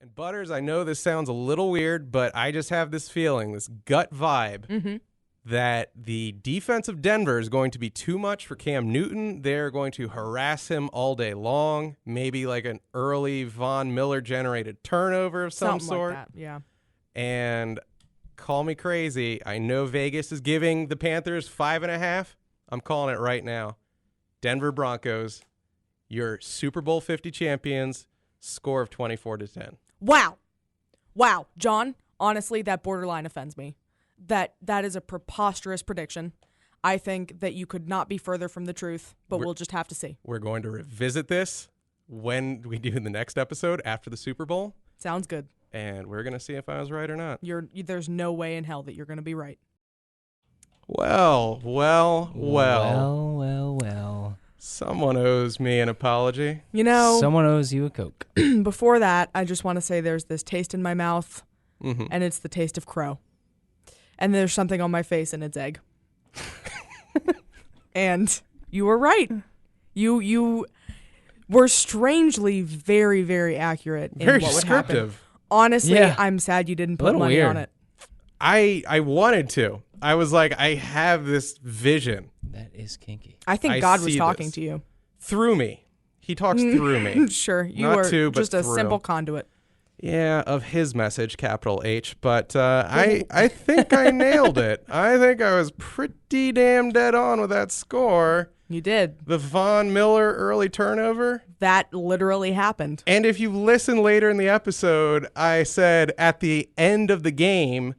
And Butters, I know this sounds a little weird, but I just have this feeling, this gut vibe, that the defense of Denver is going to be too much for Cam Newton. They're going to harass him all day long, maybe like an early Von Miller-generated turnover of some sort. Like that, yeah. And call me crazy. I know Vegas is giving the Panthers 5.5. I'm calling it right now. Denver Broncos, your Super Bowl 50 champions, score of 24-10. Wow. John, honestly, that borderline offends me. That is a preposterous prediction. I think that you could not be further from the truth, but we'll just have to see. We're going to revisit this when we do the next episode after the Super Bowl. Sounds good. And we're going to see if I was right or not. There's no way in hell that you're going to be right. Well. Someone owes me an apology. Someone owes you a Coke. Before that, I just want to say there's this taste in my mouth, and it's the taste of crow. And there's something on my face, and it's egg. And you were right. You were strangely very, very accurate in very what would descriptive. happen. Honestly, Yeah. I'm sad you didn't put money on it. I wanted to. I was like, I have this vision. That is kinky. I think God was talking to you. Through me. He talks through me. Sure. You Not were to, but just a through. simple conduit. Yeah, of his message, capital H. But I think I nailed it. I think I was pretty damn dead on with that score. You did. The Von Miller early turnover. That literally happened. And if you listen later in the episode, I said at the end of the game,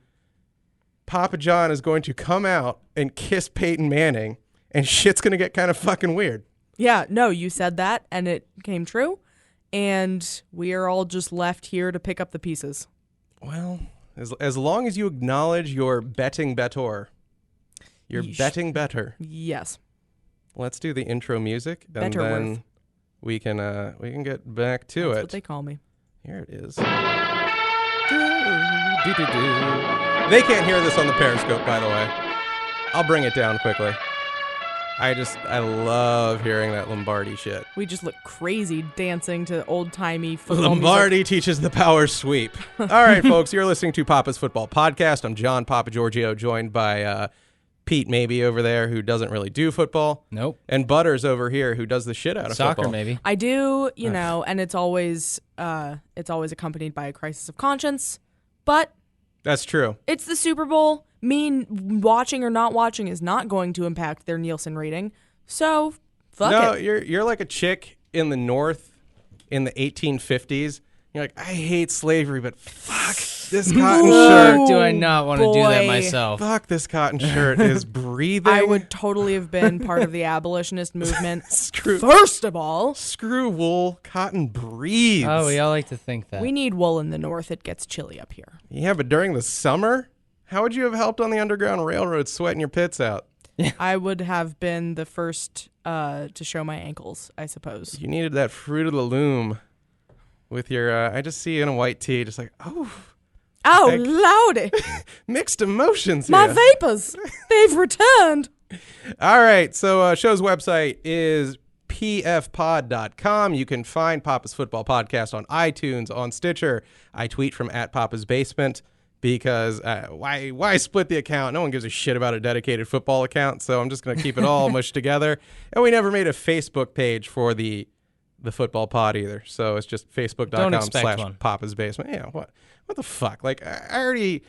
Papa John is going to come out and kiss Peyton Manning, and shit's going to get kind of fucking weird. Yeah, no, you said that, and it came true, and we are all just left here to pick up the pieces. Well, as long as you acknowledge your betting bettor, you're betting better. Yes. Let's do the intro music, and Betterworth. then we can get back to That's it. what they call me. Here it is. They can't hear this on the Periscope, by the way. I'll bring it down quickly. I love hearing that Lombardi shit. We just look crazy dancing to old-timey football Lombardi music. teaches the power sweep. All right, folks, you're listening to Papa's Football Podcast. I'm John Papa Giorgio, joined by Pete maybe over there, who doesn't really do football. Nope. And Butters over here, who does the shit out of Soccer, football. maybe. I do, and it's always accompanied by a crisis of conscience, but That's true. it's the Super Bowl. Me watching or not watching is not going to impact their Nielsen rating. So, fuck it. You're like a chick in the North in the 1850s. You're like, I hate slavery, but fuck this cotton shirt. Do I not want to do that myself? Fuck, this cotton shirt is breathing. I would totally have been part of the abolitionist movement. Screw First of all, wool. Cotton breathes. Oh, we all like to think that. we need wool in the North. It gets chilly up here. Yeah, but during the summer, how would you have helped on the Underground Railroad sweating your pits out? I would have been the first to show my ankles, I suppose. You needed that Fruit of the Loom with your, I just see you in a white tee, just like, oh, Lordy. mixed emotions My here. vapors, they've returned. All right, so show's website is pfpod.com. You can find Papa's Football Podcast on iTunes, on Stitcher. I tweet from @PapasBasement because why split the account? No one gives a shit about a dedicated football account, so I'm just going to keep it all mushed together. And we never made a Facebook page for the football pod either, so it's just facebook.com/PapasBasement. Yeah, what the fuck? Like, I already...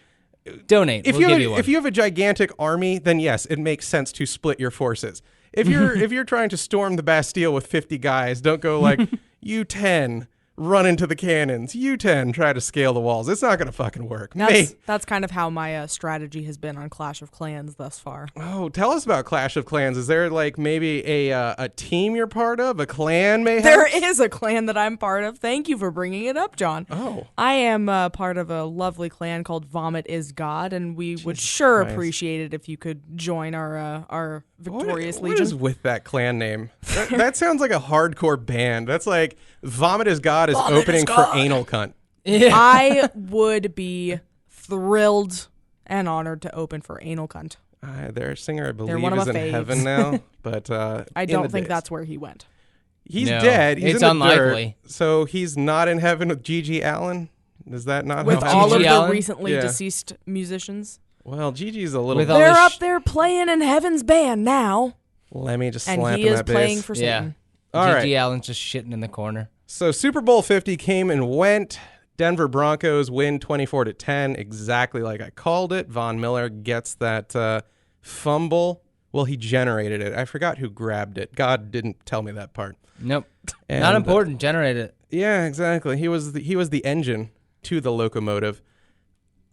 Donate. We'll give you one. If you have a gigantic army, then yes, it makes sense to split your forces. If you're trying to storm the Bastille with 50 guys, don't go like, you 10 run into the cannons. You 10 try to scale the walls. It's not going to fucking work. That's kind of how my strategy has been on Clash of Clans thus far. Oh, tell us about Clash of Clans. Is there like maybe a team you're part of? A clan maybe? There is a clan that I'm part of. Thank you for bringing it up, John. Oh. I am part of a lovely clan called Vomit is God, and we would sure Christ. appreciate it if you could join our victorious What legion. is with that clan name? That sounds like a hardcore band. That's like Vomit is God is Vomit opening is God. for Anal Cunt. Yeah. I would be thrilled and honored to open for Anal Cunt. Their singer, I believe, one of is my in faves. heaven now, but I don't think that's where he went. He's No, dead. He's it's in the unlikely. dirt, so he's not in heaven with Gigi Allen. Is that not With how all of Gigi the Allen? recently Yeah. deceased musicians. Well, Gigi's a little. With all They're this up there playing in Heaven's Band now. Let me just And slap he in is that playing bass. for Yeah. Satan. All Gigi right. Allen's just shitting in the corner. So Super Bowl 50 came and went. Denver Broncos win 24-10, exactly like I called it. Von Miller gets that fumble. Well, he generated it. I forgot who grabbed it. God didn't tell me that part. Nope. And, Not important. Generate it. Yeah, exactly. He was the engine to the locomotive.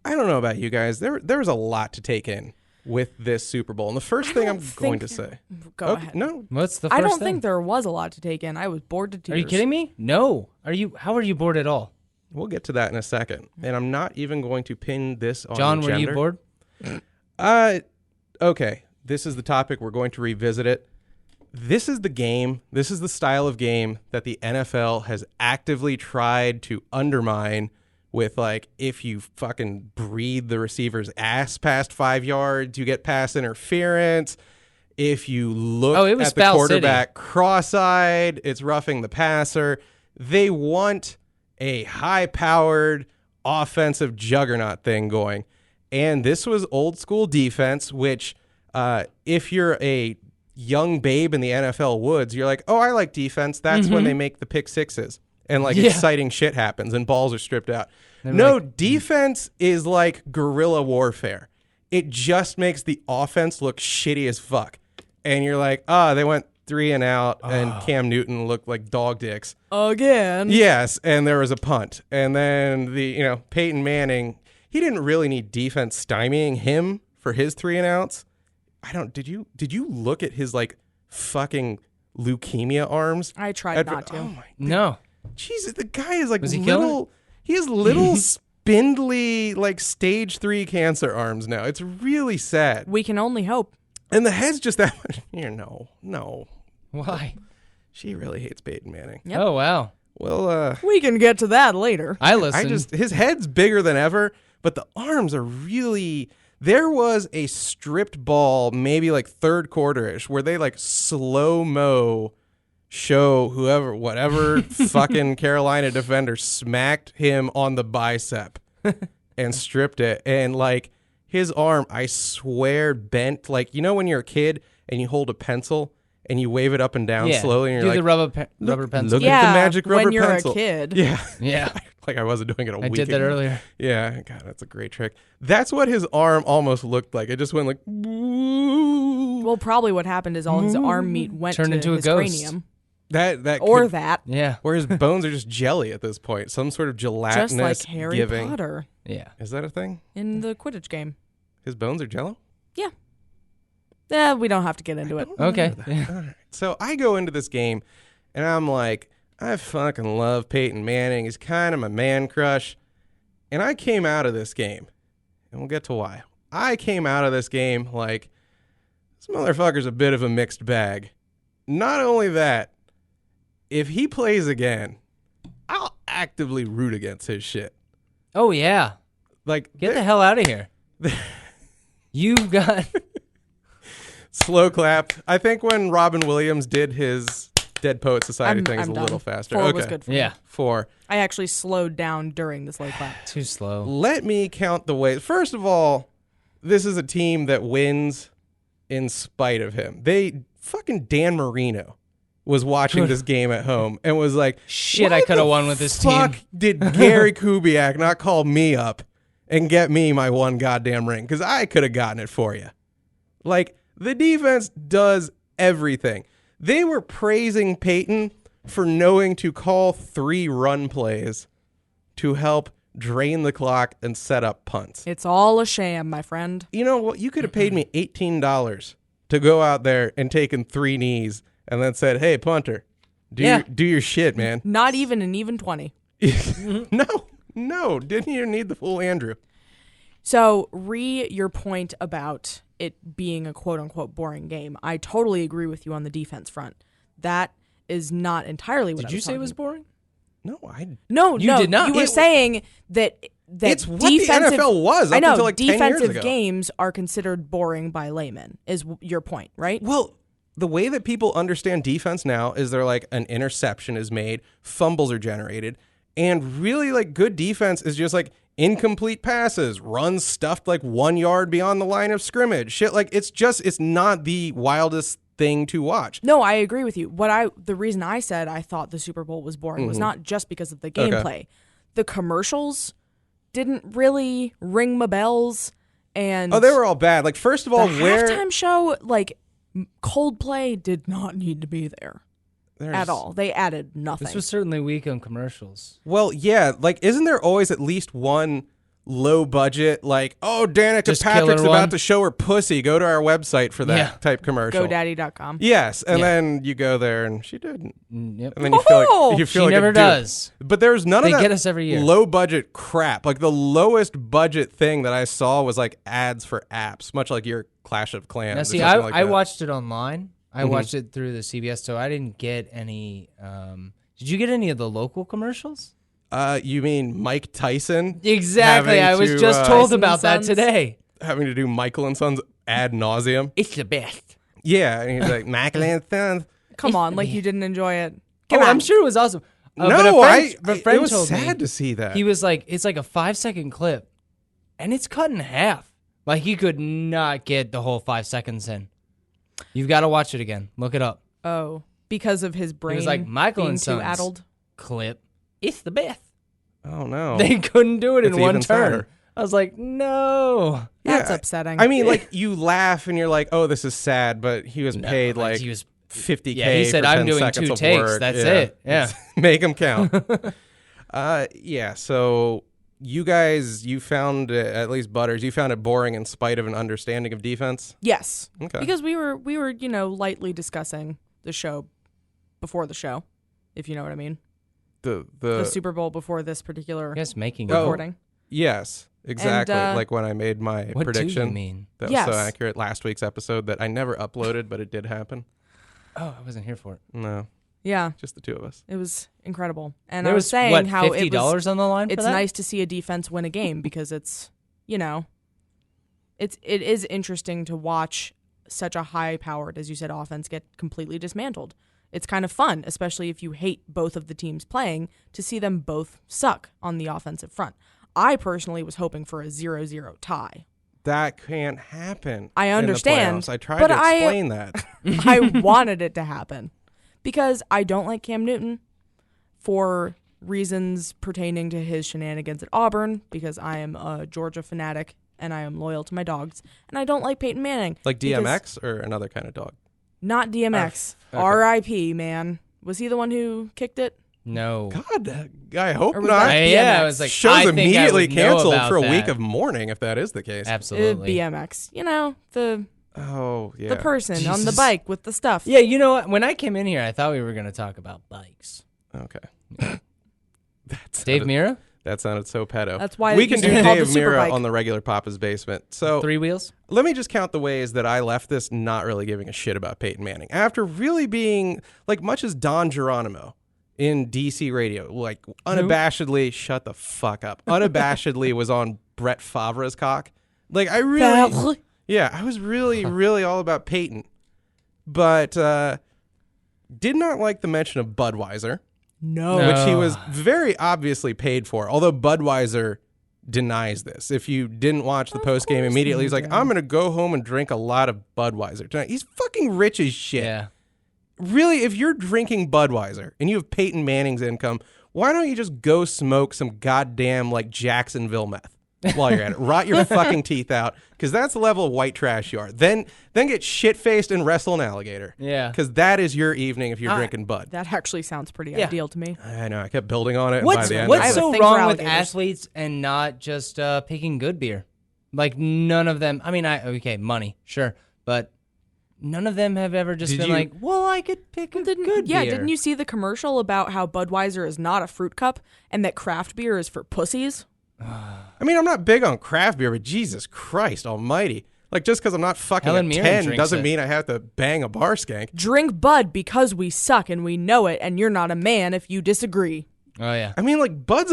I don't know about you guys. There's a lot to take in with this Super Bowl. And the first thing I'm going to say. Go Okay, ahead. no. What's the first I don't thing? think there was a lot to take in. I was bored to tears. Are you kidding me? No. How are you bored at all? We'll get to that in a second. And I'm not even going to pin this on John, were gender. you bored? Okay. This is the topic. We're going to revisit it. This is the game. This is the style of game that the NFL has actively tried to undermine with, like, if you fucking breathe the receiver's ass past 5 yards, you get pass interference. If you look it was at the Foul quarterback cross-eyed, it's roughing the passer. They want a high-powered offensive juggernaut thing going. And this was old school defense, which if you're a young babe in the NFL woods, you're like, oh, I like defense. That's when they make the pick sixes and like exciting shit happens and balls are stripped out. No, defense is like guerrilla warfare. It just makes the offense look shitty as fuck. And you're like, they went 3 and out and Cam Newton looked like dog dicks. Again. Yes, and there was a punt. And then Peyton Manning, he didn't really need defense stymieing him for his 3 and outs. Did you look at his like fucking leukemia arms? I tried not to. Oh my No. Jesus, the guy is like Was he killing little. He has little spindly like stage 3 cancer arms now. It's really sad. We can only hope. And the head's just that much. No. Why? She really hates Peyton Manning. Yep. Oh, wow. Well, We can get to that later. I listened. his head's bigger than ever, but the arms are really. There was a stripped ball, maybe like third quarter-ish, where they like slow-mo show whatever fucking Carolina defender smacked him on the bicep and stripped it. And like his arm, I swear, bent. Like, when you're a kid and you hold a pencil and you wave it up and down slowly and you're Do like, the rubber pencil. look at the magic rubber when you're pencil. a kid. Yeah. Yeah. Like I wasn't doing it a week I did that ago. earlier. Yeah, God, that's a great trick. That's what his arm almost looked like. It just went like, Well, probably what happened is all his arm meat went Turned to into a his ghost. cranium. that Or could, that. Yeah. where his bones are just jelly at this point. Some sort of gelatinous Just like Harry giving. Potter Yeah. Is that a thing? in the Quidditch game. His bones are jello? Yeah, we don't have to get into it. Okay. All right. So I go into this game and I'm like, I fucking love Peyton Manning. He's kind of my man crush. And I came out of this game, and we'll get to why. I came out of this game like, this motherfucker's a bit of a mixed bag. Not only that, if he plays again, I'll actively root against his shit. Oh, yeah. Like, Get the hell out of here. You got... slow clap. I think when Robin Williams did his Dead Poet Society thing, it's a done. little faster. 4 okay. was good for me. Yeah. 4. I actually slowed down during the slow clap. Too slow. Let me count the ways. First of all, this is a team that wins in spite of him. Fucking Dan Marino was watching this game at home and was like, Shit, why I could have the won with this fuck team. did Gary Kubiak not call me up and get me my one goddamn ring? Because I could have gotten it for you. Like, the defense does everything. They were praising Peyton for knowing to call 3 run plays to help drain the clock and set up punts. It's all a sham, my friend. You know what? You could have paid me $18 to go out there and taken 3 knees and then said, hey, punter, do your shit, man. Not even an even 20. No, didn't you need the full Andrew? So, your point about it being a quote-unquote boring game. I totally agree with you on the defense front. That is not entirely what Did I you was say it talking was about. boring? No, You did not. You were saying that It's what the defensive, NFL was up I know, until like 10 years defensive ago. games are considered boring by laymen, is your point, right? Well, the way that people understand defense now is they're like an interception is made, fumbles are generated, And really, like, good defense is just like incomplete passes, runs stuffed like 1 yard beyond the line of scrimmage. Shit, like, it's not the wildest thing to watch. No, I agree with you. The reason I said I thought the Super Bowl was boring was not just because of the gameplay. Okay. The commercials didn't really ring my bells, and They were all bad. Like, first of all, the where halftime show, like Coldplay, did not need to be there at all. They added nothing. This was certainly weak on commercials. Well, yeah, like, isn't there always at least one low budget, like, oh, Danica Just Patrick's killer one? about to show her pussy, go to our website for that type commercial. GoDaddy.com. Yes, and Yeah. then you go there and she didn't. Yep. And then you feel like you She feel like never a dude. does. But there's none They of that get us every year. low budget crap. Like, the lowest budget thing that I saw was like ads for apps, much like your Clash of Clans. Now, or see, something like I that. watched it online. I watched it through the CBS, so I didn't get any. Did you get any of the local commercials? You mean Mike Tyson? Exactly. having I was to, just told Tyson about and that Sons? today. having to do Michael and Sons ad nauseum. It's the best. Yeah, and he's like Michael and Sons. Come on, like you didn't enjoy it. Oh, Come on. I'm sure it was awesome. No, but a friend it was told sad me, to see that. He was like, it's like a 5-second clip, and it's cut in half. Like, he could not get the whole 5 seconds in. You've got to watch it again. Look it up. Oh, because of his brain It was like Michael being and too Sons addled. clip. It's the best. Oh no, They couldn't do it in It's one even turn. sadder. I was like, no. That's Yeah, upsetting. I mean, like, you laugh and you're like, oh, this is sad, but he was paid like he was. $50K. Yeah, he said, for I'm 10 doing seconds 2 of takes. work. That's it. Yeah. Make them count. Yeah. So you guys, you found it, at least Butters, you found it boring in spite of an understanding of defense. yes, Okay. because we were lightly discussing the show before the show, if you know what I mean. The Super Bowl before this particular I guess making Oh. recording. Yes, exactly. And, like when I made my What prediction. do you mean? That was Yes. so accurate. Last week's episode that I never uploaded, but it did happen. Oh, I wasn't here for it. No, Yeah, just the two of us. it was incredible. And There I was was saying what, how it $50 was. on the line for It's that? nice to see a defense win a game because it is interesting to watch such a high-powered, as you said, offense get completely dismantled. It's kind of fun, especially if you hate both of the teams playing, to see them both suck on the offensive front. I personally was hoping for a 0-0 tie. That can't happen. I in the understand, playoffs. I tried but to explain that. I wanted it to happen because I don't like Cam Newton for reasons pertaining to his shenanigans at Auburn, because I am a Georgia fanatic and I am loyal to my dogs, and I don't like Peyton Manning. Like because- DMX or another kind of dog? Not DMX. Okay. R.I.P., man. Was he the one who kicked it? No. God, I hope Or was not. that Yeah, I BMX? was like, Show's I think I immediately would know canceled about for a week that. of mourning if that is the case. Absolutely. BMX. You know, the Oh, yeah. the person on the Jesus. bike with the stuff. Yeah, you know what? When I came in here, I thought we were going to talk about bikes. Okay. Dave Mira? That sounded so pedo. That's why we it can used do to be called Dave the Super Mira Bike. on the regular Papa's Basement. So 3 wheels? let me just count the ways that I left this not really giving a shit about Peyton Manning. After really being, like, much as Don Geronimo in DC radio, like, unabashedly, shut the fuck up, unabashedly was on Brett Favre's cock. Like, I really, yeah, I was really, really all about Peyton. But did not like the mention of Budweiser, No. No. which he was very obviously paid for, although Budweiser denies this. If you didn't watch the post game course immediately, they he's like, did. I'm going to go home and drink a lot of Budweiser tonight. He's fucking rich as shit. Yeah. Really, if you're drinking Budweiser and you have Peyton Manning's income, why don't you just go smoke some goddamn, like, Jacksonville meth while you're at it? Rot your fucking teeth out, because that's the level of white trash you are. Then get shit-faced and wrestle an alligator. Yeah. Because that is your evening if you're drinking Bud. That actually sounds pretty Yeah. ideal to me. I know, I kept building on it. And by What's the end, I what's have a so thing for wrong with alligators. athletes and not just picking good beer? Like, none of them. I mean, okay, money, sure, but none of them have ever just Did been you- like, well, I could pick a good beer. Didn't you see the commercial about how Budweiser is not a fruit cup and that craft beer is for pussies? I mean, I'm not big on craft beer, but Jesus Christ almighty. Like, just because I'm not fucking Helen a Mirren 10 drinks doesn't it. mean I have to bang a bar skank. Drink Bud because we suck and we know it, and you're not a man if you disagree. Oh yeah. I mean, like, Bud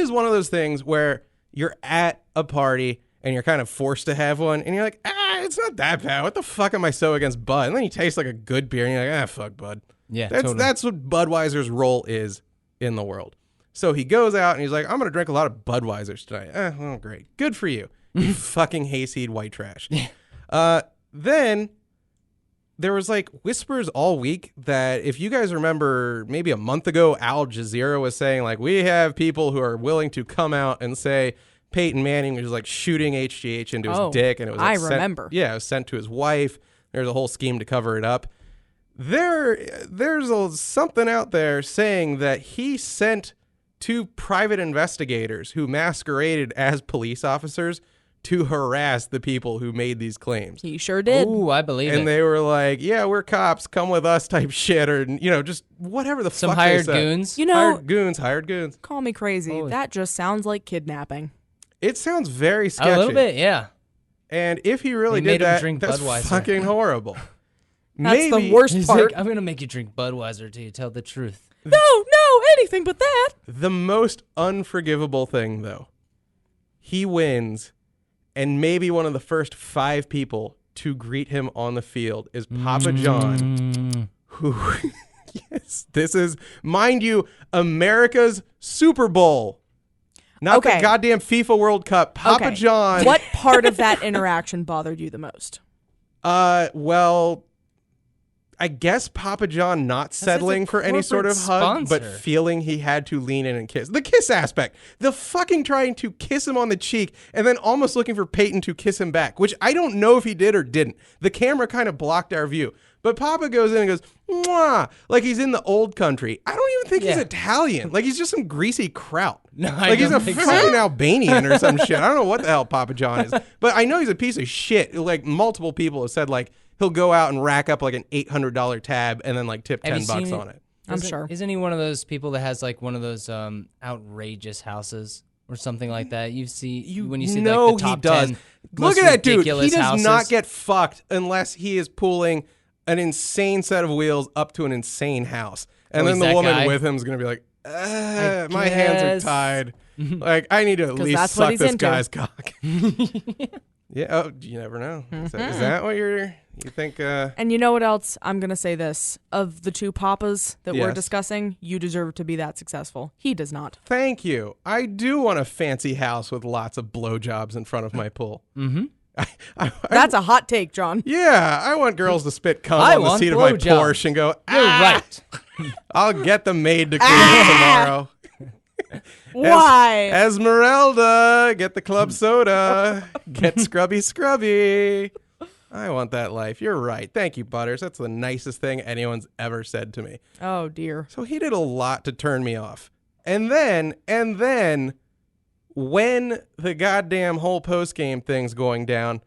is one of those things where you're at a party and you're kind of forced to have one, and you're like, it's not that bad. What the fuck am I so against Bud? And then you taste like a good beer, and you're like, fuck Bud. Yeah, That's totally. that's what Budweiser's role is in the world. So he goes out and he's like, I'm going to drink a lot of Budweisers tonight. Oh, great. Good for you. You fucking hayseed white trash. Then there was like whispers all week that if you guys remember maybe a month ago, Al Jazeera was saying like, we have people who are willing to come out and say Peyton Manning was like shooting HGH into his dick. And it was like remember. Yeah, it was sent to his wife. There's a whole scheme to cover it up. There's something out there saying that he sent 2 private investigators who masqueraded as police officers to harass the people who made these claims. He sure did. Ooh, I believe it. And they were like, yeah, we're cops, come with us type shit, or, just whatever the Some fuck hired they said. goons. Hired goons. Call me crazy. That just sounds like kidnapping. It sounds very sketchy. A little bit, yeah. And if he really They did made him that, drink that's Budweiser. fucking horrible. That's the worst He's part. like, I'm going to make you drink Budweiser till you tell the truth. No, anything but that. The most unforgivable thing, though, he wins, and maybe one of the first 5 people to greet him on the field is Papa John, who, yes, this is, mind you, America's Super Bowl. Not the goddamn FIFA World Cup. Papa John. What part of that interaction bothered you the most? Well, I guess Papa John not settling for any sort of hug, but feeling he had to lean in and kiss. The kiss aspect. The fucking trying to kiss him on the cheek and then almost looking for Peyton to kiss him back, which I don't know if he did or didn't. The camera kind of blocked our view. But Papa goes in and goes, mwah, like he's in the old country. I don't even think he's Italian. Like he's just some greasy kraut. No, like he's a fucking Albanian or some shit. I don't know what the hell Papa John is. But I know he's a piece of shit. Like multiple people have said like he'll go out and rack up like an $800 tab and then like tip $10 on it. I'm sure. Isn't he one of those people that has like one of those outrageous houses or something like that? You see when you see like the top he does. 10 Look at that dude. He does houses. not get fucked unless he is pulling an insane set of wheels up to an insane house. And then the woman with him is going to be like, my hands are tied. Like, I need to at least suck this guy's cock. Yeah, oh, you never know. Is that what you think? And you know what else? I'm going to say this. Of the 2 papas that we're discussing, you deserve to be that successful. He does not. Thank you. I do want a fancy house with lots of blowjobs in front of my pool. Mm-hmm. That's a hot take, John. Yeah, I want girls to spit cum on the seat of my Porsche and go, You're right. I'll get the maid to clean it tomorrow. Why? Esmeralda, get the club soda. Get scrubby. I want that life. You're right. Thank you, Butters. That's the nicest thing anyone's ever said to me. Oh, dear. So he did a lot to turn me off. And then, when the goddamn whole post-game thing's going down,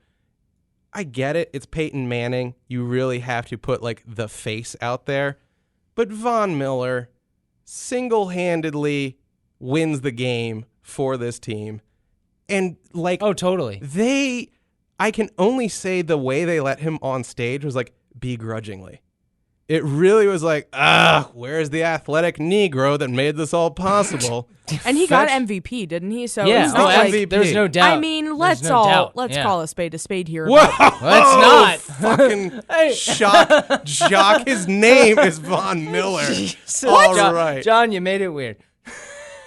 I get it. It's Peyton Manning. You really have to put, like, the face out there. But Von Miller single-handedly wins the game for this team. And, like... Oh, totally. I can only say the way they let him on stage was, like, begrudgingly. It really was like, where's the athletic Negro that made this all possible? And he got MVP, didn't he? So yeah, it's not like, MVP. There's no doubt. I mean, let's call a spade here. Whoa, let's not. Fucking jock. His name is Von Miller. All right, John, you made it weird.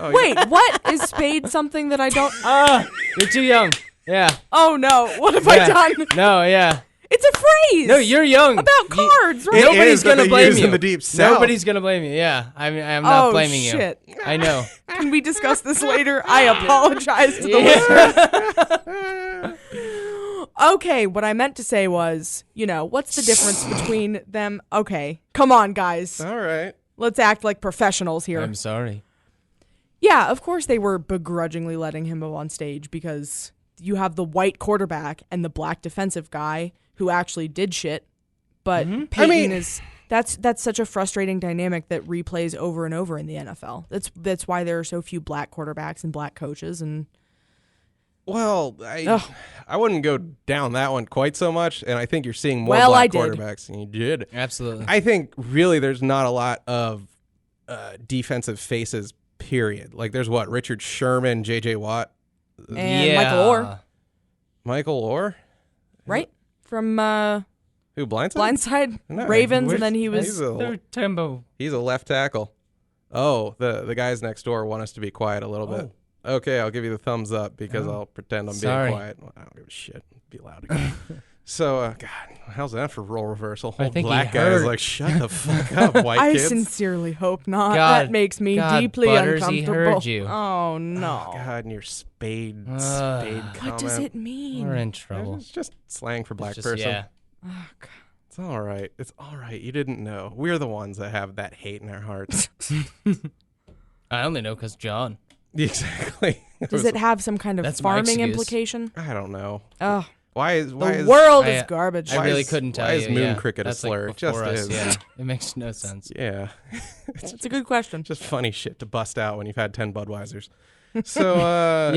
Wait, what is spade something that I don't? You're too young. Yeah. Oh no, what have I done? No, yeah. It's a phrase. No, you're young. About cards, right? Nobody's gonna blame you. In the deep south. Nobody's gonna blame you. Yeah, I mean, I'm not blaming shit. you. I know. Can we discuss this later? I apologize to the listeners. Okay, what I meant to say was, what's the difference between them? Okay, come on, guys. All right. Let's act like professionals here. I'm sorry. Yeah, of course they were begrudgingly letting him go on stage because you have the white quarterback and the black defensive guy who actually did shit. But Peyton is that's such a frustrating dynamic that replays over and over in the NFL. That's why there are so few black quarterbacks and black coaches. And well, I wouldn't go down that one quite so much, and I think you're seeing more black quarterbacks than you did. Absolutely. I think really there's not a lot of defensive faces. Period. Like there's Richard Sherman, J.J. Watt, and Michael Orr. Michael Orr, right? From who? Blindside? Ravens, and then he was He's a left tackle. Oh, the guys next door want us to be quiet a little bit. Okay, I'll give you the thumbs up because I'll pretend I'm being quiet. Well, I don't give a shit. Be loud again. So, God, how's that for role reversal? I think black he guy is heard. like, shut the fuck up, white I kids. sincerely hope not. God- that makes me God, deeply Butters, uncomfortable. he heard you. Oh no. Oh, God, and your spade What comment. does it mean? We're in trouble. It's just slang for black Just- person. Yeah. Oh, God. It's all right. It's all right. You didn't know. We're the ones that have that hate in our hearts. I only know because John. Exactly. Does it have some kind of That's my farming excuse. implication? I don't know. Oh, Why is the world I- is garbage. I Why really is- couldn't tell why you. is moon yeah. cricket a That's slur? Like It just before us, is. Yeah. It makes no sense. Yeah. That's a good question. Just funny shit to bust out when you've had 10 Budweisers. So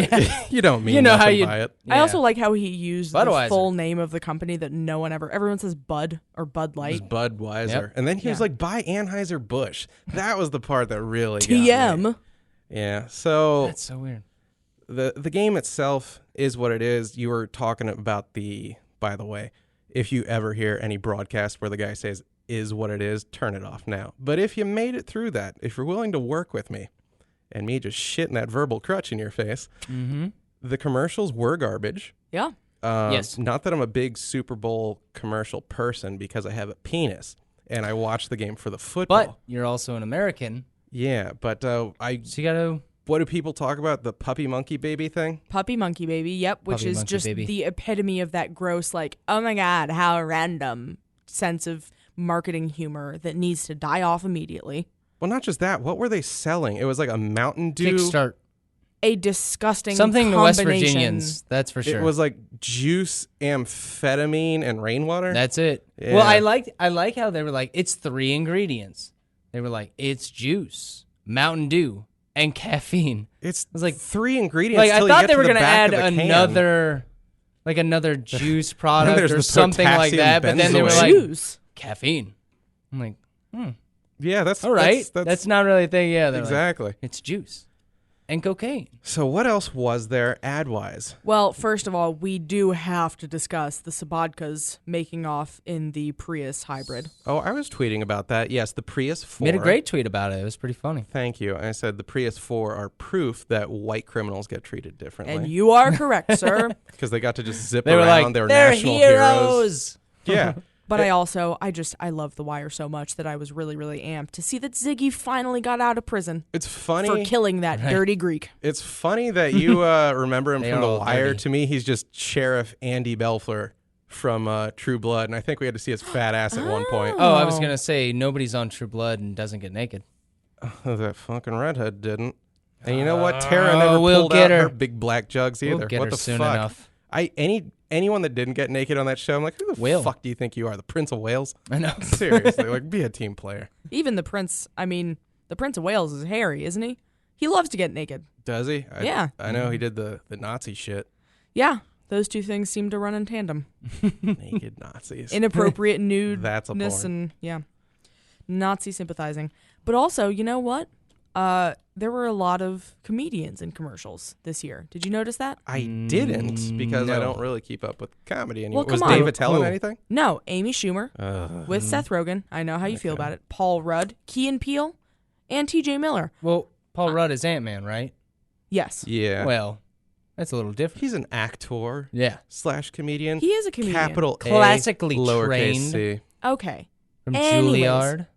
you don't mean You know how nothing you- by it. I Yeah. also like how he used the Budweiser. full name of the company that no one ever. Everyone says Bud or Bud It was Light. Budweiser. Yep. And then he was Yeah. like, buy Anheuser-Busch. That was the part that really got me. TM. Yeah. So That's so weird. the game itself is what it is. You were talking about by the way, if you ever hear any broadcast where the guy says is what it is, turn it off now. But if you made it through that, if you're willing to work with me and me just shitting that verbal crutch in your face, the commercials were garbage. Yeah. Yes. Not that I'm a big Super Bowl commercial person because I have a penis and I watch the game for the football. But you're also an American, Yeah, but so you got to. what do people talk about? The puppy monkey baby thing? Puppy Monkey Baby. Yep. Which Puppy is Monkey just Baby. the epitome of that gross, like, oh my God, how random sense of marketing humor that needs to die off immediately. Well, not just that. What were they selling? It was like a Mountain Dew. Kickstart. A disgusting Something to West combination. Virginians. That's for sure. It was like juice, amphetamine, and rainwater. That's it. Yeah. Well, I like how they were like, it's 3 ingredients. They were like, it's juice, Mountain Dew, and caffeine. It's was like- 3 ingredients. Like I till you thought get they to were the gonna back add of the can. another juice product there's or the something like potassium that, but then they were benzoate. like Juice. caffeine. I'm like, Yeah, that's all right, That's not really a thing. Yeah, they're like, exactly. it's juice and cocaine. So what else was there ad-wise? Well, first of all, we do have to discuss the Sabodkas making off in the Prius hybrid. Oh, I was tweeting about that. Yes, the Prius 4. Made a great tweet about it. It was pretty funny. Thank you. I said the Prius 4 are proof that white criminals get treated differently And you are correct, sir. because they got to just zip They were around. like, They were they're national heroes. Yeah. But I love The Wire so much that I was really, really amped to see that Ziggy finally got out of prison It's funny. for killing that dirty Greek. It's funny that you remember him They from are The all Wire. dirty. To me, he's just Sheriff Andy Belfler from True Blood, and I think we had to see his fat ass at one point. Oh, I was gonna say nobody's on True Blood and doesn't get naked. That fucking redhead didn't. And you know what? Tara never we'll pulled get out her. her big black jugs either. We'll get what her the soon fuck? enough. Anyone that didn't get naked on that show, I'm like, who the Will. fuck do you think you are? The Prince of Wales? I know. Seriously, like, be a team player. Even the Prince of Wales is hairy, isn't he? He loves to get naked. Does he? Yeah. I know he did the Nazi shit. Yeah, those two things seem to run in tandem. Naked Nazis. Inappropriate nudeness That's a porn. and, yeah, Nazi sympathizing. But also, you know what? There were a lot of comedians in commercials this year. Did you notice that? I didn't because I No. don't really keep up with comedy anymore. Well, Was come on. Dave Attell in Who? anything? No, Amy Schumer with Seth Rogen. I know how you feel about it. Paul Rudd, Key and Peele, and T.J. Miller. Well, Paul Rudd is Ant-Man, right? Yes, Yeah. Well, that's a little different. He's an actor Yeah. / comedian. he is a comedian. Capital A, Classically lowercase trained. C. Okay. From Anyways. Juilliard.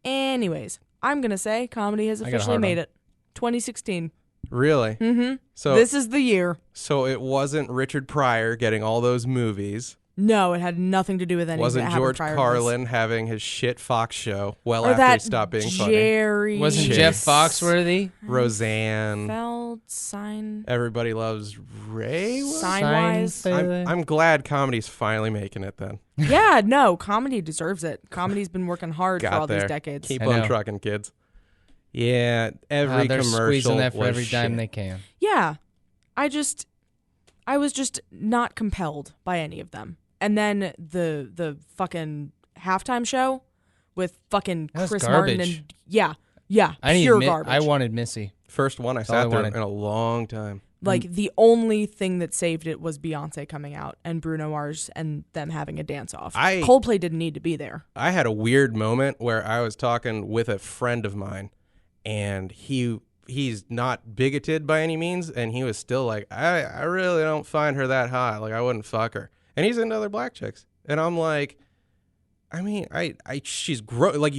Anyways, I'm gonna say comedy has I got a officially hard made on. it. 2016. Really? Mm-hmm. So This is the year. so it wasn't Richard Pryor getting all those movies. No, it had nothing to do with anything. Wasn't that happened George prior to Carlin having his shit Fox show well this. Or after that he stopped being funny? Jerry Wasn't Shit. Jeff Foxworthy? Roseanne. Feldstein. Everybody loves Ray. Sign-wise. I'm glad comedy's finally making it then. Yeah, no, comedy deserves it. Comedy's been working hard for Got all there. these decades. Keep I on know. trucking, kids. Yeah, every They're commercial squeezing that for was every dime shit. they can. Yeah, I was just not compelled by any of them. And then the fucking halftime show with fucking That was Chris garbage. Martin and yeah, I pure need garbage. I wanted Missy. First one I all sat I there wanted. in a long time. Like the only thing that saved it was Beyonce coming out and Bruno Mars and them having a dance off. Coldplay didn't need to be there. I had a weird moment where I was talking with a friend of mine, and he's not bigoted by any means, and he was still like, I really don't find her that hot. Like, I wouldn't fuck her. And he's into other black chicks. And I'm like, I mean, she's like,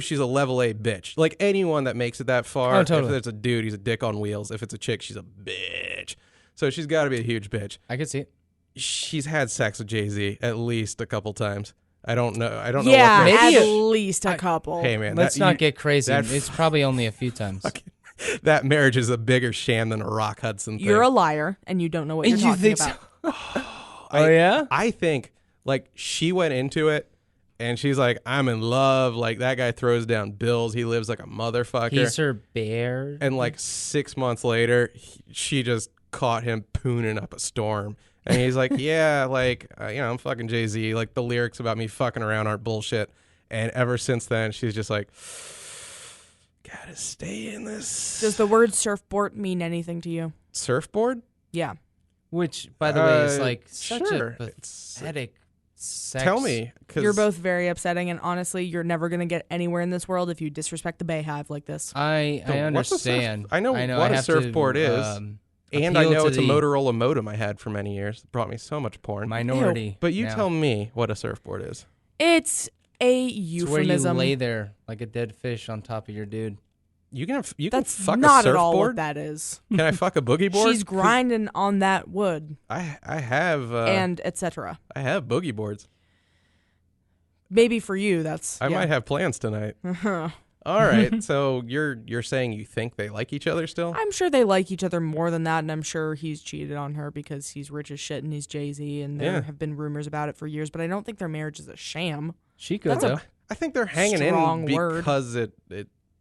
she's a level A bitch. Like, anyone that makes it that far, totally. if it's a dude, he's a dick on wheels. If it's a chick, she's a bitch. So she's got to be a huge bitch. I could see it. She's had sex with Jay-Z at least a couple times. I don't know. Yeah, know what Maybe at least a couple. Hey, man. Let's not get crazy. It's probably only a few times. That marriage is a bigger sham than a Rock Hudson thing. You're a liar, and you don't know what you're You talking think about. Oh, yeah? I think, like, she went into it, and she's like, I'm in love. Like, that guy throws down bills. He lives like a motherfucker. He's her bear. And, like, 6 months later, she just caught him pooning up a storm. And he's like, yeah, like, I'm fucking Jay-Z. Like, the lyrics about me fucking around aren't bullshit. And ever since then, she's just like, gotta stay in this. Does the word surfboard mean anything to you? Surfboard? Yeah. Which, by the way, is like such sure. a pathetic sex. Tell me. 'Cause You're both very upsetting, and honestly, you're never going to get anywhere in this world if you disrespect the Bayhive like this. I What's a understand. I know what I a have surfboard to, is. And I appeal know to it's a the Motorola modem I had for many years. It brought me so much porn. minority. But you now. tell me what a surfboard is. It's a It's where you euphemism. lay there like a dead fish on top of your dude. You can That's fuck not a at all what surfboard? that is. Can I fuck a boogie board? She's grinding on that wood I have and etc. I have boogie boards. Maybe for you, that's I might have plans tonight. All right. So you're saying you think they like each other still? I'm sure they like each other more than that, and I'm sure he's cheated on her because he's rich as shit and he's Jay-Z, and there have been rumors about it for years. But I don't think their marriage is a sham. She could though. I think they're hanging Strong in word. because it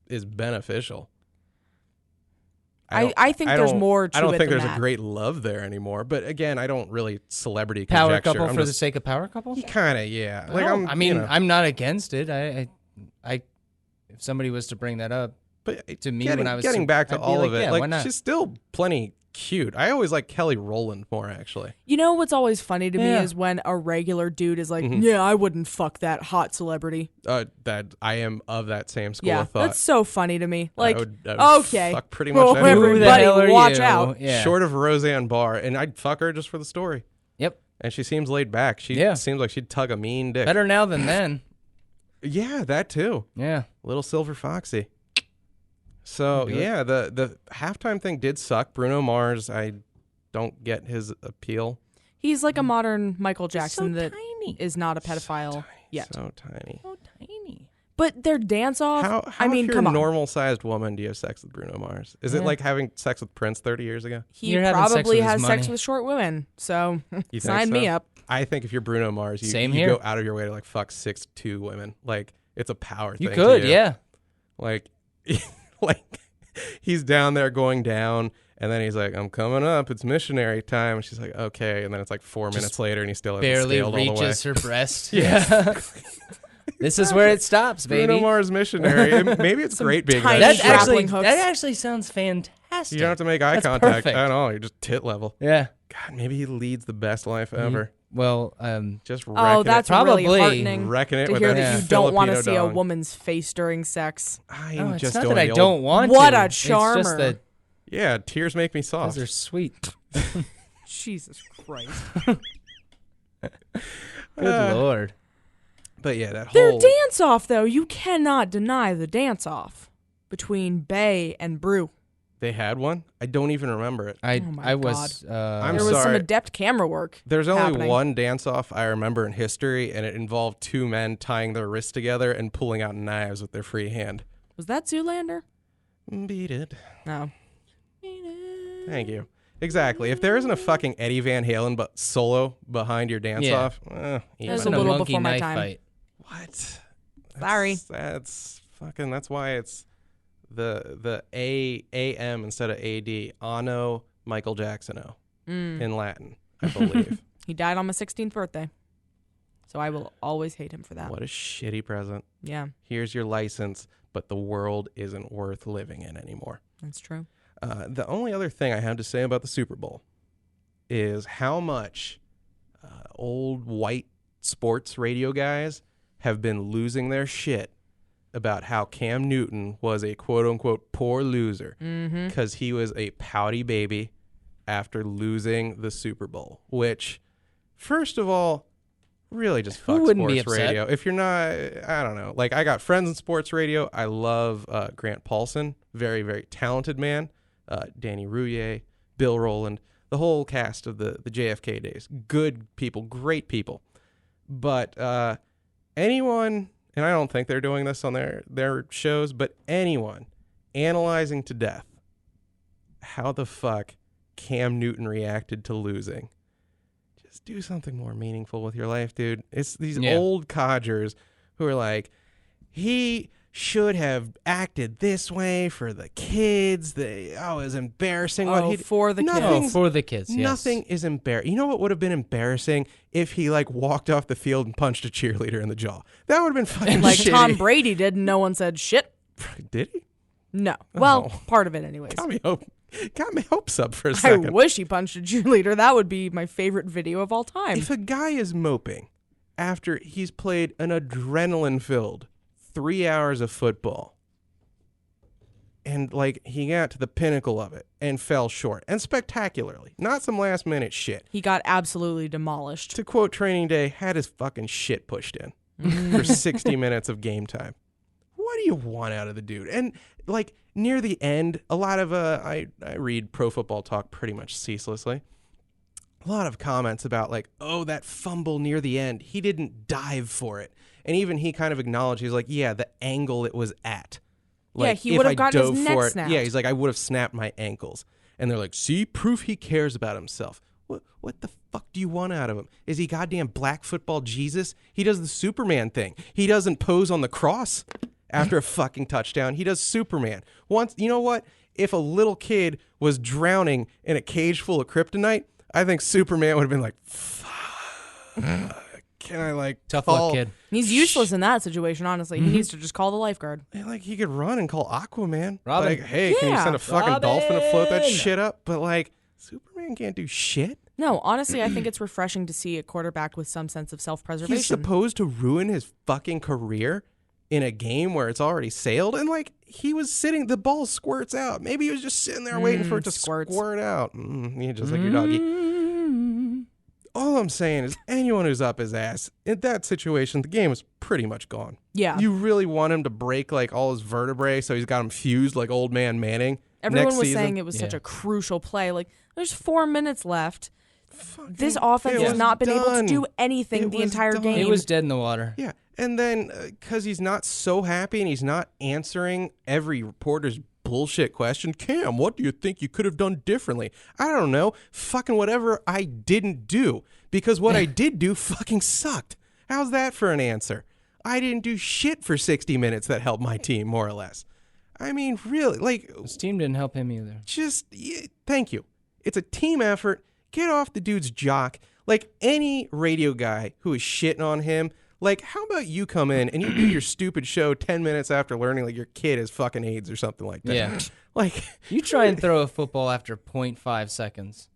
is beneficial. I think there's more to it I don't think than there's that. a great love there anymore. But again, I don't really celebrity Power conjecture. couple I'm for the just, sake of power couple? kind of, yeah. Like I mean, you know, I'm not against it. I if somebody was to bring that up, but to me getting, when I was getting back to I'd be all like, of it, yeah, why like not? she's still plenty cute. I always like Kelly Rowland more, actually. You know what's always funny to me Yeah. is when a regular dude is like, yeah, I wouldn't fuck that hot celebrity. That I am of that same school Yeah, of thought. that's so funny to me. Like, I would okay, fuck pretty much well, anyone. Who the everybody hell are watch you? out. Yeah. Short of Roseanne Barr, and I'd fuck her just for the story. Yep. And she seems laid back. She Yeah. seems like she'd tug a mean dick. Better now than then. Yeah, that too. Yeah. Little Silver Foxy. So Good. yeah, the halftime thing did suck. Bruno Mars, I don't get his appeal. He's like a modern Michael so Jackson that tiny. is not a pedophile yet. So tiny. So tiny. But their dance off, How I mean, if you're come a on. normal-sized woman, do you have sex with Bruno Mars? Is it Yeah. like having sex with Prince 30 years ago? He You're having sex probably with his has sex money. with short women. So You think sign me so? up. I think if you're Bruno Mars, you Same you here. go out of your way to like fuck 6'2" women. Like it's a power You thing. could, to you. yeah. Like, like he's down there going down, and then he's like, "I'm coming up. It's missionary time." And she's like, "Okay." And then it's like 4 minutes later, and he still hasn't Barely scaled all the way. reaches her breast. Yeah. This is where it stops, baby. Bruno Mars missionary. Maybe it's Some great being tiny that That short. grappling hooks. actually sounds fantastic. You don't have to make eye That's contact perfect. at all. You're just tit level. Yeah. God, maybe he leads the best life ever. Well, Just wrecking Oh, that's Probably. really heartening Wrecking it to with hear that that you don't want to Filipino see a dong. woman's face during sex. I'm no, it's just not doing that I the don't old, want What to. a It's charmer. just that Yeah, tears make me those soft. are sweet. Jesus Christ. Good Lord. But yeah, that Their whole dance off, though, you cannot deny the dance off between Bay and Brew. they had one. I don't even remember it. I Oh my was I'm There was some sorry. adept camera work. There's only happening. one dance off I remember in history, and it involved two men tying their wrists together and pulling out knives with their free hand. Was that Zoolander? Beat it. No. Thank you. Exactly. If there isn't a fucking Eddie Van Halen but solo behind your dance Yeah. off, There's even. a wasn't little monkey before my knife time. fight. What? Sorry. That's fucking. That's why it's the AM instead of AD. Anno Michael Jacksono in Latin, I believe. He died on my 16th birthday. So I will always hate him for that. What a shitty present. Yeah, Here's your license, but the world isn't worth living in anymore. that's true. The only other thing I have to say about the Super Bowl is how much old white sports radio guys have been losing their shit about how Cam Newton was a quote-unquote poor loser because he was a pouty baby after losing the Super Bowl, which, first of all, really just fuck wouldn't be sports upset? radio. If you're not, I don't know. Like, I got friends in sports radio. I love Grant Paulson, very, very talented man. Danny Rouillet, Bill Rowland, the whole cast of the JFK days. Good people, great people. But anyone, and I don't think they're doing this on their shows, but anyone analyzing to death how the fuck Cam Newton reacted to losing. Just do something more meaningful with your life, dude. It's these old codgers who are like, he should have acted this way for the kids. It was embarrassing. For the kids. Oh, for the kids, yes. Nothing is embarrassing. You know what would have been embarrassing if he like walked off the field and punched a cheerleader in the jaw? That would have been fucking Like shitty. Tom Brady did, and no one said shit. Did he? No. Well, part of it anyways. Got me hopes up for a I second. wish he punched a cheerleader. That would be my favorite video of all time. If a guy is moping after he's played an adrenaline-filled 3 hours of football and like he got to the pinnacle of it and fell short, and spectacularly, not some last-minute shit. He got absolutely demolished. To quote Training Day, had his fucking shit pushed in for 60 minutes of game time. What do you want out of the dude? And like near the end, a lot of I read Pro Football Talk pretty much ceaselessly. A lot of comments about like, oh, that fumble near the end, he didn't dive for it. And even he kind of acknowledged, he's like, yeah, the angle it was at. Like, he would have gotten his dove neck for it, snapped. yeah, he's like, I would have snapped my ankles. And they're like, see, proof he cares about himself. What the fuck do you want out of him? Is he goddamn black football Jesus? He does the Superman thing. He doesn't pose on the cross after a fucking touchdown. He does Superman. Once, you know what? If a little kid was drowning in a cage full of kryptonite, I think Superman would have been like, fuck. Can I like Tough call? luck, kid. He's useless in that situation, honestly. He needs to just call the lifeguard. Like he could run and call Aquaman. Robin. Like, hey, can you Yeah. send a fucking dolphin to float that Robin. shit up? But like, Superman can't do shit. No, honestly, I think it's refreshing to see a quarterback with some sense of self-preservation. He's supposed to ruin his fucking career in a game where it's already sailed, and like he was sitting, the ball squirts out. Maybe he was just sitting there waiting for it to squirts. squirt out. Yeah, just like your doggy. All I'm saying is anyone who's up his ass in that situation, the game is pretty much gone. Yeah. You really want him to break like all his vertebrae so he's got him fused like old man Manning. Everyone next was season. saying it was such Yeah. a crucial play. Like, there's 4 minutes left. This it offense has was not been able to done. do anything It the was entire done. game. He was dead in the water. Yeah, and then because he's not so happy and he's not answering every reporter's bullshit question, Cam, what do you think you could have done differently? I don't know. Fucking whatever I didn't do, because what I did do fucking sucked. How's that for an answer? I didn't do shit for 60 minutes that helped my team, more or less. I mean, really, like, His team didn't help him either. thank you. It's a team effort. Get off the dude's jock. Like any radio guy who is shitting on him, like, how about you come in and you do your stupid show 10 minutes after learning like your kid has fucking AIDS or something like that? Yeah. Like, You try and throw a football after 0.5 seconds.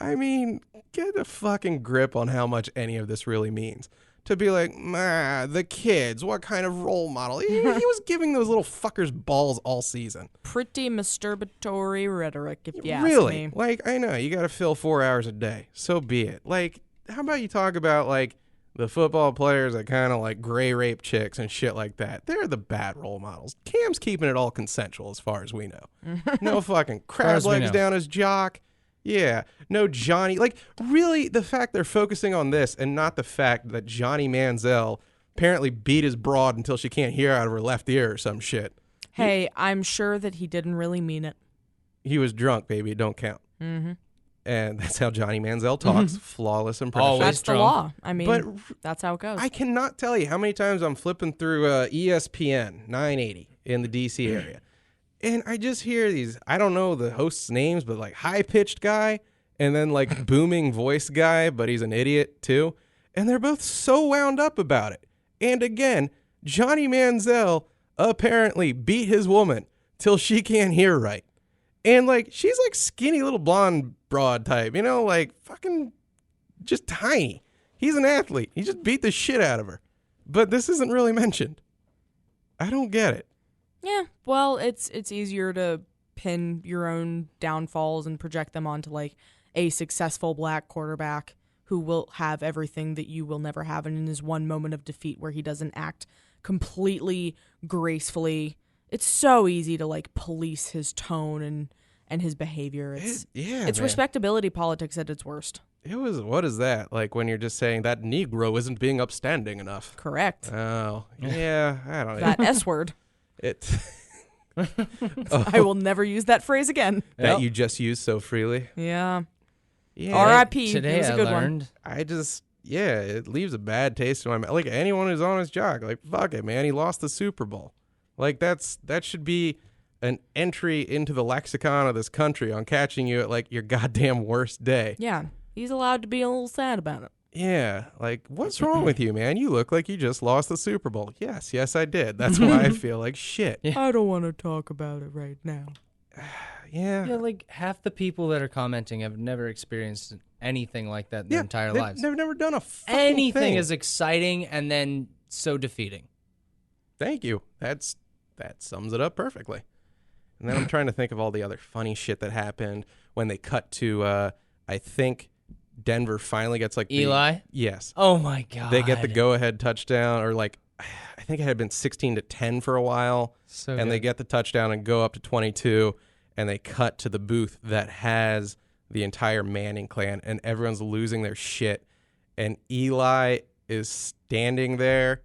I mean, get a fucking grip on how much any of this really means. To be like, the kids, what kind of role model? He was giving those little fuckers balls all season. pretty masturbatory rhetoric, if you ask Really? me. Like, I know, you got to fill 4 hours a day. So be it. Like, how about you talk about, like, the football players that kind of, like, gray rape chicks and shit like that? They're the bad role models. Cam's keeping it all consensual as far as we know. No fucking crab as we legs know. down his jock. Yeah. No Johnny. Like, really, the fact they're focusing on this and not the fact that Johnny Manziel apparently beat his broad until she can't hear out of her left ear or some shit. Hey, I'm sure that he didn't really mean it. He was drunk, baby. It don't count. Mm-hmm. And that's how Johnny Manziel talks. Flawless impression. Always. That's the drunk. law. I mean, But that's how it goes. I cannot tell you how many times I'm flipping through ESPN 980 in the DC area. And I just hear these, I don't know the hosts' names, but like high-pitched guy and then like booming voice guy, but he's an idiot too. And they're both so wound up about it. And again, Johnny Manziel apparently beat his woman till she can't hear right. And like, she's like skinny little blonde broad type, you know, like fucking just tiny. He's an athlete. He just beat the shit out of her. But this isn't really mentioned. I don't get it. Yeah, well, it's easier to pin your own downfalls and project them onto like a successful black quarterback who will have everything that you will never have, and in his one moment of defeat where he doesn't act completely gracefully. It's so easy to like police his tone and his behavior. It's man. respectability politics at its worst. What is that? Like when you're just saying that Negro isn't being upstanding enough. Correct. Oh, yeah, I don't know. That S word. I will never use that phrase again. That you just use so freely. Yeah. Yeah. R.I.P. Today It was a good I one. learned. It leaves a bad taste in my mouth. Like anyone who's on his jock, like fuck it, man. He lost the Super Bowl. Like that should be an entry into the lexicon of this country on catching you at like your goddamn worst day. Yeah. He's allowed to be a little sad about it. Yeah, like what's wrong with you, man? You look like you just lost the Super Bowl. Yes, I did. That's why I feel like shit. Yeah. I don't want to talk about it right now. Yeah. Yeah, like half the people that are commenting have never experienced anything like that in their entire lives. They've never done a fucking Anything thing. is exciting and then so defeating. Thank you. That sums it up perfectly. And then I'm trying to think of all the other funny shit that happened when they cut to, I think Denver finally gets like Eli? Yes. Oh my God. They get the go-ahead touchdown, or like, I think it had been 16-10 for a while. So and good. they get the touchdown and go up to 22, and they cut to the booth that has the entire Manning clan, and everyone's losing their shit. And Eli is standing there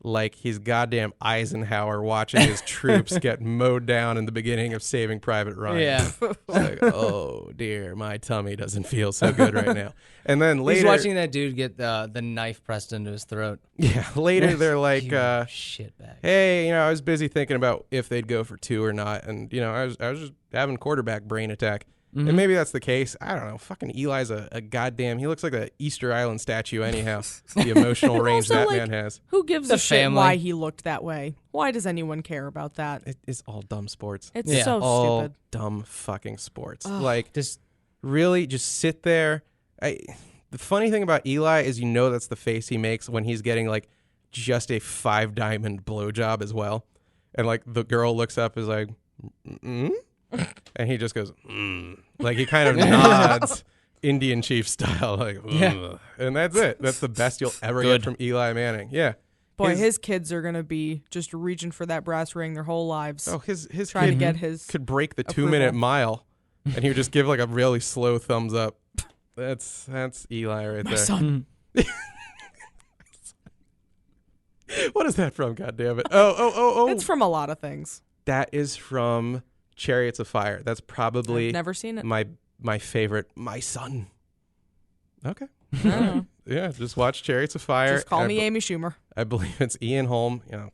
like he's goddamn Eisenhower watching his troops get mowed down in the beginning of Saving Private Ryan. Yeah. Like, oh, dear, my tummy doesn't feel so good right now. And then later... He's watching that dude get the knife pressed into his throat. Yeah, later they're like... shit bag. hey, I was busy thinking about if they'd go for 2 or not, and I was just having quarterback brain attack. And maybe that's the case. I don't know. Fucking Eli's a goddamn. He looks like the Easter Island statue. Anyhow, the emotional range Also, that like, man has. Who gives The a shit family. why he looked that way? Why does anyone care about that? It's all dumb sports. It's Yeah. so all stupid. dumb fucking sports. Ugh. Like, Just really, just sit there. The funny thing about Eli is that's the face he makes when he's getting like just a 5-diamond blowjob as well, and like the girl looks up is like, and he just goes, like he kind of nods Indian chief style, like, Yeah. and that's it. That's the best you'll ever Good. get from Eli Manning. Yeah. Boy, his kids are gonna be just reaching for that brass ring their whole lives. Oh, his trying to kid get his could break the approval. 2-minute mile, and he would just give like a really slow thumbs up. That's Eli right my there. son. What is that from? God damn it! Oh! It's from a lot of things. That is from Chariots of Fire. That's probably I've never seen it. my favorite. My son. Okay. I don't know. Yeah, just watch Chariots of Fire. Just call I me be- Amy Schumer. I believe it's Ian Holm. Fucking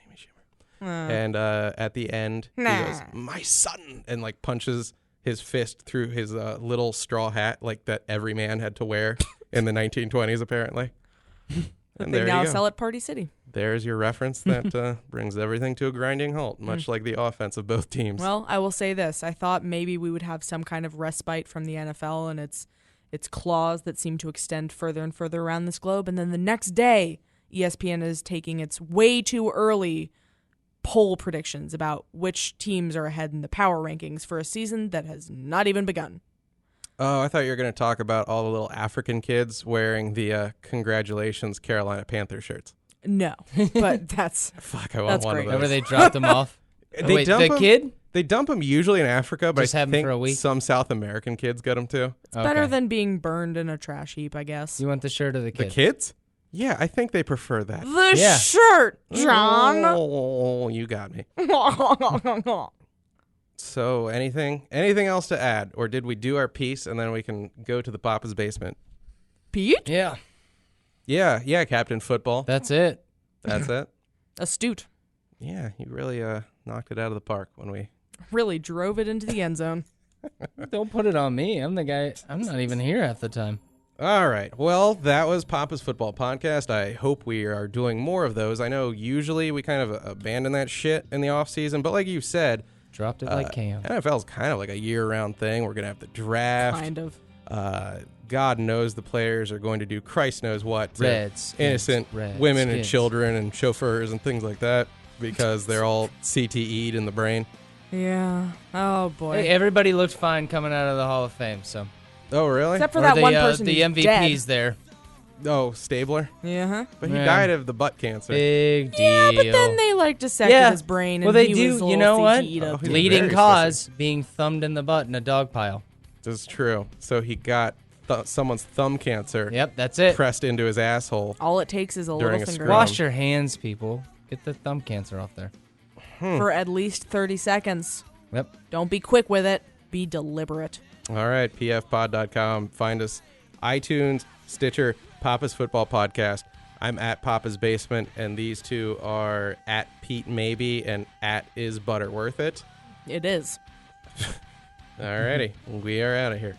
Amy Schumer. And at the end, he goes, "My son," and like punches his fist through his little straw hat, like that every man had to wear in the 1920s, apparently. And They there now you go. sell at Party City. There's your reference that brings everything to a grinding halt, much like the offense of both teams. Well, I will say this. I thought maybe we would have some kind of respite from the NFL and its claws that seem to extend further and further around this globe. And then the next day, ESPN is taking its way too early poll predictions about which teams are ahead in the power rankings for a season that has not even begun. Oh, I thought you were going to talk about all the little African kids wearing the congratulations Carolina Panther shirts. No, but that's Fuck, I want That's one great. of those. Remember they dropped him off? They Wait, dump the him- kid? They dump them usually in Africa, but Just I have 'em think for a week? some South American kids get them too. better than being burned in a trash heap, I guess. You want the shirt of the The kid? kids? Yeah, I think they prefer that. The Yeah. shirt, John. Oh, you got me. So, anything else to add, or did we do our piece and then we can go to the Papa's basement? Pete? Yeah, Yeah, Captain Football. that's it. That's it. Astute. Yeah, you really knocked it out of the park when we. Really drove it into the end zone. Don't put it on me. I'm the guy. I'm not even here half the time. All right. Well, that was Papa's Football Podcast. I hope we are doing more of those. I know usually we kind of abandon that shit in the off season, but like you said, Dropped it like Cam. NFL is kind of like a year-round thing. We're gonna have the draft. Kind of. God knows the players are going to do Christ knows what to Redskins, innocent Redskins. women and children and chauffeurs and things like that. because they're all CTE'd in the brain. Yeah. Oh boy. Hey, everybody looked fine coming out of the Hall of Fame. So Oh, really? Except for Or that the, one person the who's MVP's dead. there. Oh, Stabler? Yeah. Huh? But he Yeah. died of the butt cancer. Big deal. Yeah, but then they like dissected his brain, and well, they he do. was a You little know what? CTE'd up. he's Leading very cause being thumbed in the butt in a dog pile. This is true. So he got someone's thumb cancer Yep, that's it. pressed into his asshole. All it takes is a During little a finger scrum. Wash your hands, people. Get the thumb cancer off there. for at least 30 seconds. Yep. Don't be quick with it. Be deliberate. All right, pfpod.com. Find us iTunes, Stitcher, Papa's Football Podcast. I'm at Papa's Basement, and these two are at Pete Maybe and at Is Butter Worth It. It is. All righty, we are out of here.